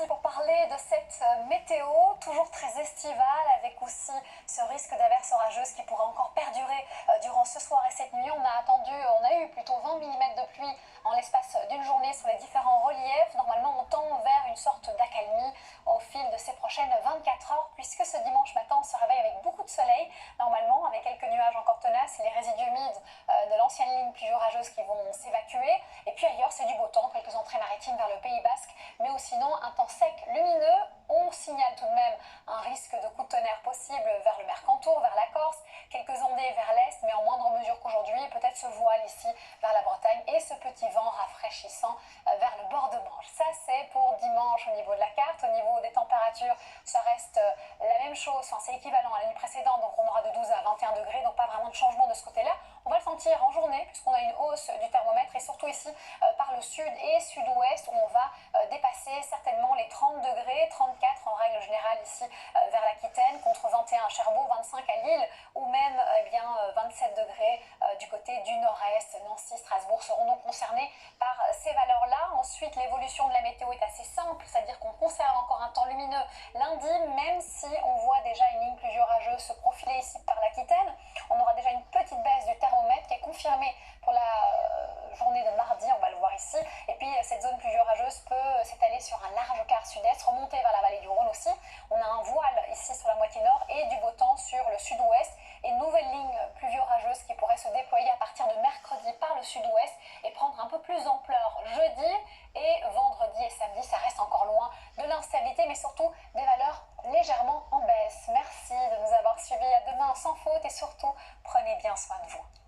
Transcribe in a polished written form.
ici pour parler de cette météo toujours très estivale avec aussi ce risque d'averses orageuses qui pourrait encore perdurer durant ce soir et cette nuit. On a eu plutôt 20 mm de pluie en l'espace d'une journée sur les différents reliefs. Normalement, on tend vers une sorte d'accalmie au fil de ces prochaines 24 heures puisque ce dimanche matin, on se réveille avec beaucoup de soleil, normalement avec quelques nuages encore tenaces et les résidus humides de l'ancienne ligne pluvio-orageuse qui vont s'évacuer. Et puis ailleurs, c'est du beau temps, quelques entrées maritimes vers le Pays Basque, mais aussi sinon un temps sec lumineux. On signale tout de même un risque de coup de tonnerre possible vers le Mercantour, vers la Corse, quelques ondées vers l'est, mais en moindre mesure qu'aujourd'hui, peut-être ce voile ici vers la Bretagne et ce petit vent rafraîchissant vers le bord de Manche. Ça, c'est pour dimanche au niveau de la carte. Au niveau des températures, ça reste la même chose, enfin, c'est équivalent à la nuit précédente, donc on aura de 12 à 21 degrés, donc pas vraiment de changement de ce côté-là. On va le sentir en journée, puisqu'on a une hausse du thermomètre, et surtout ici par le sud et sud-ouest, où on va dépasser certainement les 30 degrés, 34 en règle générale ici vers l'Aquitaine, contre 21 à Cherbourg, 25 à Lille, ou même 27 degrés du côté du nord-est. Nancy, Strasbourg seront donc concernés par ces valeurs-là. Ensuite, l'évolution de la météo est assez simple, c'est-à-dire qu'on conserve encore un temps lumineux lundi, même si on voit déjà une ligne pluvio-orageuse se profiler ici par l'Aquitaine. On aura déjà une petite baisse du thermomètre qui est confirmée pour la journée de mardi, on va le voir ici. Et puis cette zone pluvio-orageuse peut s'étaler sur un large quart sud-est, remonter vers la vallée du Rhône aussi. On a un voile ici sur la moitié nord et du beau temps sur le sud-ouest. Et une nouvelle ligne pluvio-orageuse qui pourrait se déployer à partir de mercredi par le sud-ouest et prendre un peu plus d'ampleur jeudi. Et vendredi et samedi, ça reste encore loin de l'instabilité, mais surtout des valeurs légèrement en baisse. Merci de nous avoir suivis. À demain sans faute et surtout, prenez bien soin de vous.